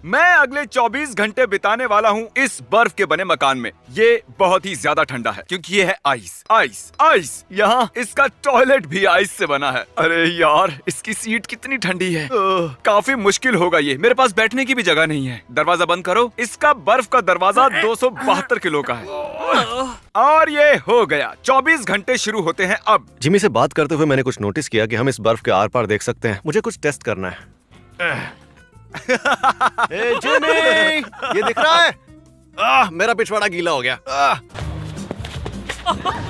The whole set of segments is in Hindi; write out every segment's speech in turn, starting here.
मैं अगले 24 घंटे बिताने वाला हूँ इस बर्फ के बने मकान में। ये बहुत ही ज्यादा ठंडा है क्योंकि ये है आइस आइस आइस। यहाँ इसका टॉयलेट भी आइस से बना है। अरे यार, इसकी सीट कितनी ठंडी है। काफी मुश्किल होगा ये। मेरे पास बैठने की भी जगह नहीं है। दरवाजा बंद करो। इसका बर्फ का दरवाजा 272 किलो का है। और ये हो गया। 24 घंटे शुरू होते हैं अब। जिमी से बात करते हुए मैंने कुछ नोटिस किया कि हम इस बर्फ के आर पार देख सकते हैं। मुझे कुछ टेस्ट करना है। ए, जिमी, ये दिख रहा है? मेरा पिछवाड़ा गीला हो गया।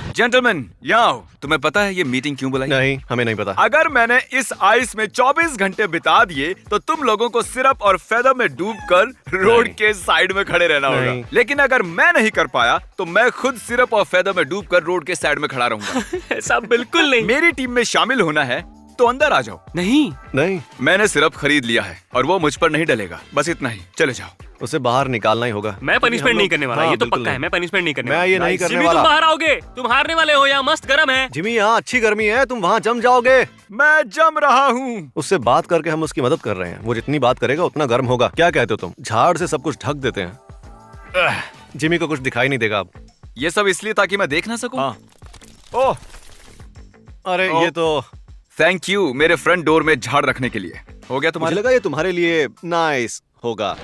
जेंटलमैन, यहाँ आओ। तुम्हें पता है ये मीटिंग क्यों बुलाई? नहीं, हमें नहीं पता। अगर मैंने इस आइस में 24 घंटे बिता दिए तो तुम लोगों को सिरप और फेदर में डूबकर रोड के साइड में खड़े रहना होगा। लेकिन अगर मैं नहीं कर पाया तो मैं खुद सिरप और फेदर में डूबकर रोड के साइड में खड़ा रहूंगा। ऐसा बिल्कुल नहीं। मेरी टीम में शामिल होना है तो अंदर आ जाओ। नहीं, मैंने सिरप खरीद लिया है और वो मुझ पर नहीं डलेगा। बस इतना ही। चले जाओ। उसे बाहर निकालना ही होगा। मैं पनिशमेंट नहीं करने वाला। हाँ, ये तो बिल्कुल पक्का है। मैं पनिशमेंट नहीं करने मैं वाला। ये नहीं करने जिमी, वाला। तुम बाहर आओगे। तुम हारने वाले हो। यहाँ मस्त गर्म है। जिमी, यहाँ अच्छी गर्मी है, तुम वहाँ जम जाओगे। मैं जम रहा हूँ। उससे बात करके हम उसकी मदद कर रहे हैं। वो जितनी बात करेगा उतना गर्म होगा। क्या कहते हो तुम? झाड़ से सब कुछ ढक देते हैं। जिमी को कुछ दिखाई नहीं देगा अब। ये सब इसलिए ताकि मैं देख ना सकूं। हाँ। ओह, अरे ये तो थैंक यू मेरे फ्रंट डोर में झाड़ रखने के लिए। हो गया मुझे तुम्हारा? लगा ये तुम्हारे लिए नाइस होगा।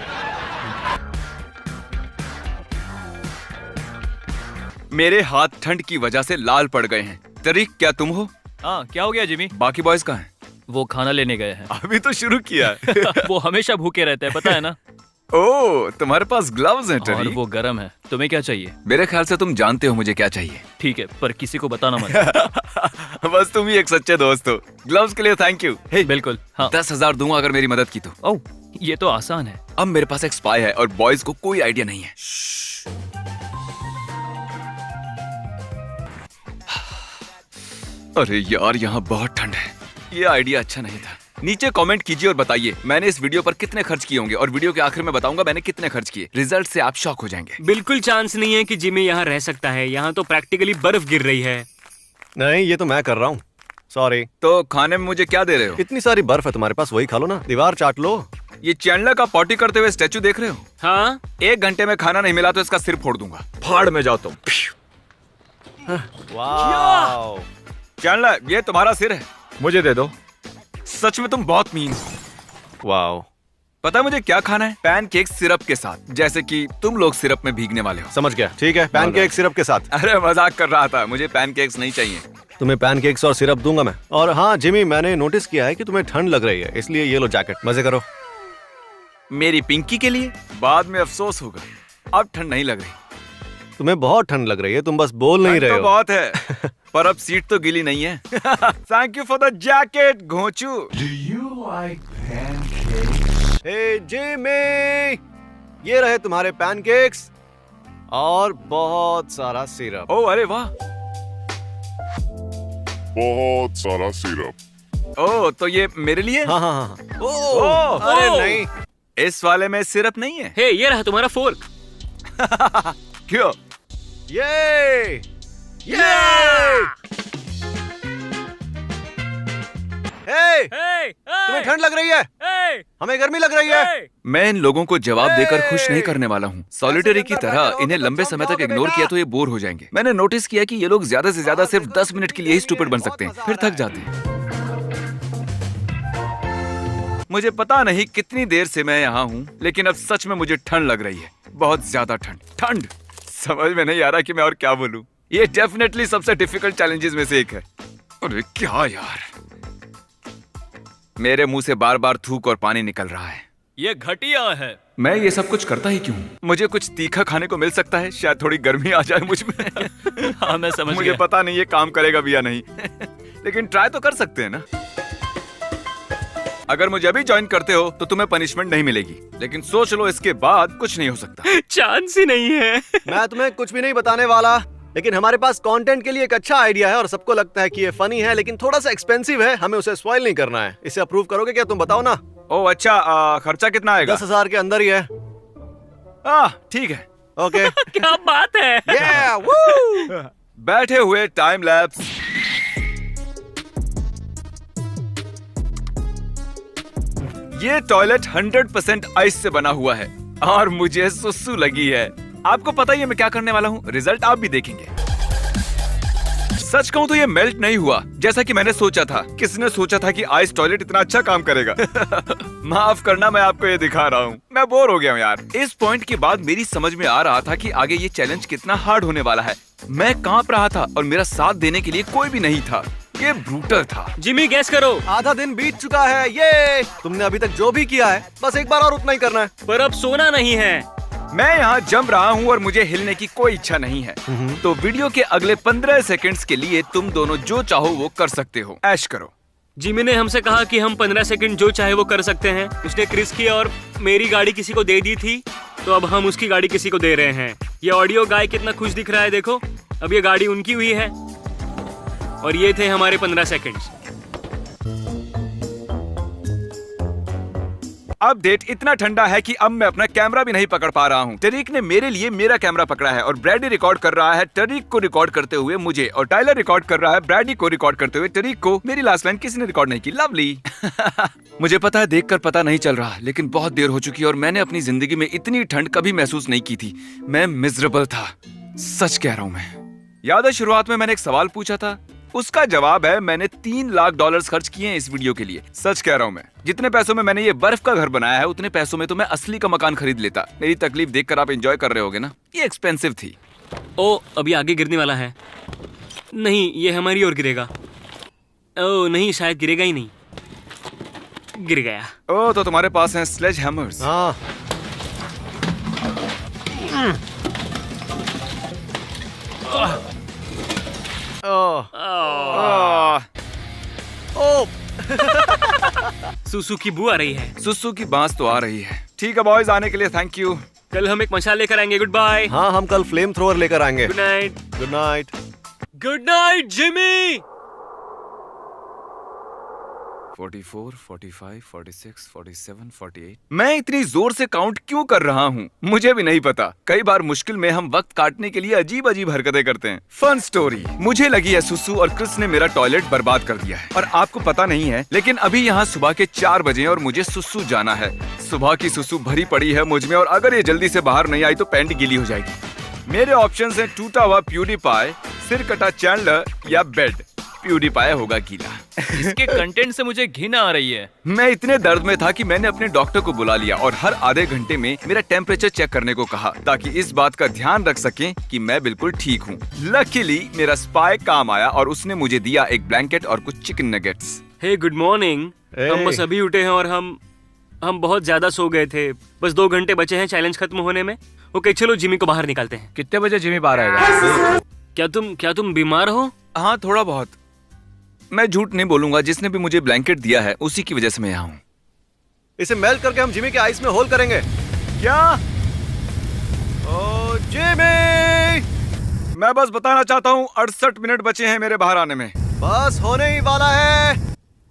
मेरे हाथ ठंड की वजह से लाल पड़ गए हैं। तरीक, क्या तुम हो? हाँ, क्या हो गया जिमी? बाकी बॉयज कहाँ हैं? वो खाना लेने गए हैं। अभी तो शुरू किया है। वो हमेशा भूखे रहते हैं, पता है ना? ओह, तुम्हारे पास ग्लव्स हैं और टरीक। वो गर्म है। तुम्हें क्या चाहिए? मेरे ख्याल से तुम जानते हो मुझे क्या चाहिए। ठीक है, पर किसी को बताना मत। बस तुम ही एक सच्चे दोस्त हो। ग्लव्स के लिए थैंक यू। बिल्कुल। हाँ। 10,000 दूंगा अगर मेरी मदद की तो। ओह, ये तो आसान है। अब मेरे पास एक स्पाई है और बॉयज को कोई आइडिया नहीं है। अरे यार, यहाँ बहुत ठंड है। ये आइडिया अच्छा नहीं था। नीचे कमेंट कीजिए और बताइए मैंने इस वीडियो पर कितने खर्च किए होंगे और वीडियो के आखिर में बताऊंगा मैंने कितने खर्च किए। रिजल्ट से आप शॉक हो जाएंगे। बिल्कुल चांस नहीं है कि जिमी यहाँ रह सकता है। यहाँ तो प्रैक्टिकली बर्फ गिर रही है। नहीं, ये तो मैं कर रहा हूँ। सॉरी। तो खाने में मुझे क्या दे रहे हो? इतनी सारी बर्फ है तुम्हारे पास, वही खा लो ना। दीवार चाट लो। ये चैंडलर का पॉटी करते हुए स्टैचू देख रहे हो? हाँ, 1 घंटे में खाना नहीं मिला तो इसका सिर फोड़ दूंगा। फाड़ में जाओ तुम। वाओ। चैंडलर, ये तुम्हारा सिर है, मुझे दे दो। सच में तुम बहुत मीन हो। वाओ। पता है मुझे क्या खाना है? पैनकेक सिरप के साथ, जैसे कि तुम लोग सिरप में भीगने वाले हो। समझ गया। ठीक है, पैनकेक सिरप के साथ। अरे मजाक कर रहा था। मुझे पैनकेक्स नहीं चाहिए। तुम्हें पैनकेक्स और सिरप दूंगा मैं। और हाँ जिमी, मैंने नोटिस किया है कि तुम्हें ठंड लग रही है, इसलिए ये लो जैकेट। मजे करो। मेरी पिंकी के लिए बाद में अफसोस होगा। अब ठंड नहीं लग रही। तुम्हें बहुत ठंड लग रही है, तुम बस बोल नहीं रहे तो हो। बहुत है, पर अब सीट तो गीली नहीं है। Thank you for the jacket घोंचू। हे जिमी, ये रहे तुम्हारे पैनकेक्स और बहुत सारा सिरप। ओह अरे वाह। बहुत सारा सिरप। ओह, तो ये मेरे लिए? हाँ हाँ हाँ। ओह, अरे ओह। नहीं, इस वाले में सिरप नहीं है। हे, ये रहा तुम्हारा फोर्क। क्यों? ये हे, तुम्हें ठंड लग रही है, हमें गर्मी लग रही है। मैं इन लोगों को जवाब देकर खुश नहीं करने वाला हूँ। सॉलिटरी की तरह इन्हें लंबे समय तक इग्नोर किया तो ये बोर हो जाएंगे। मैंने नोटिस किया कि ये लोग ज्यादा से ज्यादा सिर्फ 10 मिनट के लिए ही स्टूपिड बन सकते हैं, फिर थक जाते हैं। मुझे पता नहीं कितनी देर से मैं यहाँ हूँ, लेकिन अब सच में मुझे ठंड लग रही है। बहुत ज्यादा ठंड। समझ में नहीं आ रहा कि मैं और क्या बोलूँ। ये डेफिनेटली सबसे डिफिकल्ट चैलेंजेस में से एक है। अरे क्या यार, मेरे मुंह से बार बार थूक और पानी निकल रहा है। ये घटिया है। मैं ये सब कुछ करता ही क्यों? मुझे कुछ तीखा खाने को मिल सकता है, शायद थोड़ी गर्मी आ जाए मुझ में। हाँ, मैं समझ मुझे गया। पता नहीं ये काम करेगा भी या नहीं। लेकिन ट्राई तो कर सकते हैं ना। अगर मुझे अभी ज्वाइन करते हो तो तुम्हें पनिशमेंट नहीं मिलेगी, लेकिन सोच लो इसके बाद कुछ नहीं हो सकता। चांस ही नहीं है। मैं तुम्हें कुछ भी नहीं बताने वाला, लेकिन हमारे पास कंटेंट के लिए एक अच्छा आइडिया है और सबको लगता है कि ये फनी है, लेकिन थोड़ा सा एक्सपेंसिव है। हमें उसे स्पॉइल नहीं करना है। इसे अप्रूव करोगे क्या? तुम बताओ ना। ओह अच्छा, खर्चा कितना आएगा? 10,000 के अंदर ही है। ठीक है। ओके। क्या बात है। Yeah, woo! बैठे हुए टाइम लैप्स। ये टॉयलेट 100% आइस से बना हुआ है और मुझे सुसु लगी है। आपको पता ही है मैं क्या करने वाला हूँ, रिजल्ट आप भी देखेंगे। सच कहूँ तो ये मेल्ट नहीं हुआ जैसा कि मैंने सोचा था। किसने सोचा था कि आइस टॉयलेट इतना अच्छा काम करेगा? माफ करना, मैं आपको ये दिखा रहा हूँ। मैं बोर हो गया हूँ यार। इस पॉइंट के बाद मेरी समझ में आ रहा था कि आगे ये चैलेंज कितना हार्ड होने वाला है। मैं कांप रहा था और मेरा साथ देने के लिए कोई भी नहीं था। ये ब्रूटल था। जिमी गैस करो। आधा दिन बीत चुका है। ये तुमने अभी तक जो भी किया है बस एक बार और उतना ही करना है। पर अब सोना नहीं है। मैं यहाँ जम रहा हूँ और मुझे हिलने की कोई इच्छा नहीं है। तो वीडियो के अगले 15 सेकंड्स के लिए तुम दोनों जो चाहो वो कर सकते हो। ऐश करो। जिमी ने हमसे कहा कि हम 15 सेकंड जो चाहे वो कर सकते हैं। उसने क्रिस की और मेरी गाड़ी किसी को दे दी थी, तो अब हम उसकी गाड़ी किसी को दे रहे हैं। ये ऑडियो गाय कितना खुश दिख रहा है, देखो। अब ये गाड़ी उनकी हुई है और ये थे हमारे 15 सेकंड्स। अपडेट इतना ठंडा है कि अब मैं अपना कैमरा भी नहीं पकड़ पा रहा हूँ। टरीक ने मेरे लिए मेरा कैमरा पकड़ा है और ब्रैडी रिकॉर्ड कर रहा है टरीक को रिकॉर्ड करते हुए मुझे, और टाइलर रिकॉर्ड कर रहा है ब्रैडी को रिकॉर्ड करते हुए टरीक को। मेरी लास्ट लाइन किसी ने रिकॉर्ड नहीं की। लवली। मुझे पता है देखकर पता नहीं चल रहा, लेकिन बहुत देर हो चुकी है और मैंने अपनी जिंदगी में इतनी ठंड कभी महसूस नहीं की थी। मैं मिजरेबल था, सच कह रहा हूँ मैं। याद है शुरुआत में मैंने एक सवाल पूछा था, उसका जवाब है मैंने $3 लाख खर्च किए हैं इस वीडियो के लिए। सच कह रहा हूँ मैं। जितने पैसों में मैंने ये बर्फ का घर बनाया है उतने पैसों में तो मैं असली का मकान खरीद लेता। मेरी तकलीफ देखकर आप एंजॉय कर रहे होगे ना। ये एक्सपेंसिव थी। ओ, अभी आगे गिरने वाला है। नहीं, ये हमारी ओर गिरेगा। ओ नहीं, शायद गिरेगा ही नहीं। गिर गया। ओ, तो तुम्हारे पास हैं स्लेज हैमर्स। हाँ। सुसु की बू आ रही है। सुसु की बांस तो आ रही है। ठीक है बॉयज, आने के लिए थैंक यू। कल हम एक मशाल लेकर आएंगे। Good bye. हाँ, हम कल फ्लेम थ्रोअर लेकर आएंगे। Good night. Good night. Good night Jimmy. 44, 45, 46, 47, 48। मैं इतनी जोर से काउंट क्यों कर रहा हूँ मुझे भी नहीं पता। कई बार मुश्किल में हम वक्त काटने के लिए अजीब अजीब हरकतें करते हैं। फन स्टोरी, मुझे लगी है सुसु और क्रिस ने मेरा टॉयलेट बर्बाद कर दिया है। और आपको पता नहीं है, लेकिन अभी यहाँ सुबह के 4 बजे और मुझे सुसु जाना है। सुबह की सुसु भरी पड़ी है मुझ में और अगर ये जल्दी से बाहर नहीं आई तो पैंट गीली हो जाएगी। मेरे ऑप्शन है टूटा हुआ प्यूडीपाई, सिर कटा चैंडलर या बेड। प्यूडीपाई होगा गीला। इसके कंटेंट से मुझे घिन आ रही है। मैं इतने दर्द में था कि मैंने अपने डॉक्टर को बुला लिया और हर आधे घंटे में मेरा टेम्परेचर चेक करने को कहा, ताकि इस बात का ध्यान रख सकें कि मैं बिल्कुल ठीक हूँ। लकीली मेरा स्पाई काम आया और उसने मुझे दिया एक ब्लैंकेट और कुछ चिकन नगेट्स। हे गुड मॉर्निंग। हम बस अभी उठे हैं और हम बहुत ज्यादा सो गए थे। बस 2 घंटे बचे हैं चैलेंज खत्म होने में। ओके, चलो जिमी को बाहर निकालते हैं। कितने बजे जिमी बाहर आएगा? क्या तुम बीमार हो? हाँ, थोड़ा बहुत। मैं झूठ नहीं बोलूंगा, जिसने भी मुझे ब्लैंकेट दिया है उसी की वजह से मैं यहाँ हूँ। इसे मेल्ट करके हम जिमी के आइस में होल करेंगे। क्या? ओ जिमी! मैं बस बताना चाहता हूँ 68 मिनट बचे हैं मेरे बाहर आने में। बस होने ही वाला है।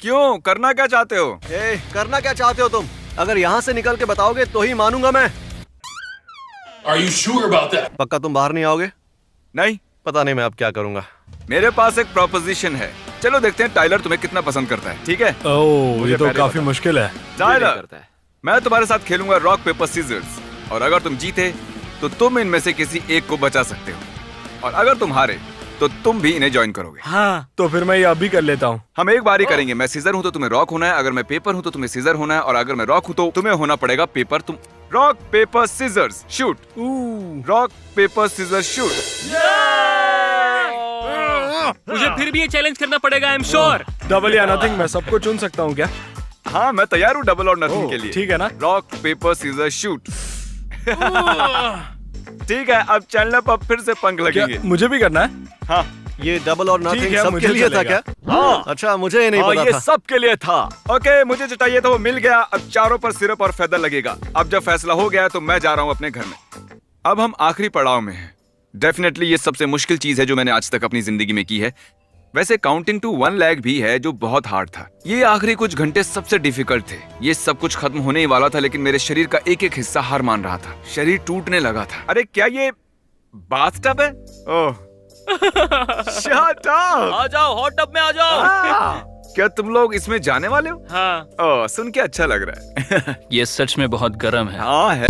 क्यों? करना क्या चाहते हो? करना क्या चाहते हो तुम? अगर यहाँ से निकल के बताओगे तो ही मानूंगा मैं। Are you sure about that? पक्का तुम बाहर नहीं आओगे? नहीं, पता नहीं मैं अब क्या करूंगा। मेरे पास एक प्रोपोजिशन है। चलो देखते हैं टाइलर तुम्हें कितना पसंद करता है। ठीक है? ओह, ये तो काफी मुश्किल है। टाइलर, मैं तुम्हारे साथ खेलूंगा रॉक पेपर सीजर्स, और अगर तुम जीते तो तुम इनमें से किसी एक को बचा सकते हो, और अगर तुम हारे तो तुम भी इन्हें ज्वाइन करोगे। हाँ, तो फिर मैं ये अभी कर लेता हूँ। हम एक बार ही करेंगे। मैं सीजर हूँ तो तुम्हें रॉक होना है, अगर मैं पेपर हूँ तो तुम्हें सीजर होना है, और अगर मैं रॉक हूँ तो तुम्हें होना पड़ेगा पेपर। तुम rock paper scissors shoot. Rock paper scissors shoot. मुझे फिर भी ये चैलेंज करना पड़ेगा। I am sure. डबल या नथिंग, मैं सबको चुन सकता हूँ क्या? हाँ, मैं तैयार हूँ डबल और नथिंग ओह, के लिए। ठीक है ना? Rock paper scissor shoot. ठीक है, अब चैनल पर फिर से पंख क्या लगेंगे। मुझे भी करना है? हाँ ये डबल और नथिंग ठीक है, सबके मुझे लिए था चलेगा। क्या? हाँ। अच्छा, मुझे ये नहीं हाँ, पता ये था। सबके लिए था। ओके, मुझे जो चाहिए था वो मिल गया। अब चारों पर सिरप और फेदर लगेगा। अब जब फैसला हो गया तो मैं जा रहा हूँ अपने घर में। अब हम आखिरी पड़ाव में हैं। डेफिनेटली ये सबसे मुश्किल चीज है जो मैंने आज तक अपनी जिंदगी में की है। वैसे काउंटिंग टू 1 लाख भी है जो बहुत हार्ड था। ये आखिरी कुछ घंटे सबसे डिफिकल्ट थे। ये सब कुछ खत्म होने ही वाला था, लेकिन मेरे शरीर का एक एक हिस्सा हार मान रहा था। शरीर टूटने लगा था। अरे क्या ये बाथटब है? ओह, शट अप! आ जाओ, हॉट टब में आ जाओ। क्या तुम लोग इसमें जाने वाले हो? हाँ। ओह, सुन के अच्छा लग रहा है। ये सच में बहुत गर्म है। हाँ है।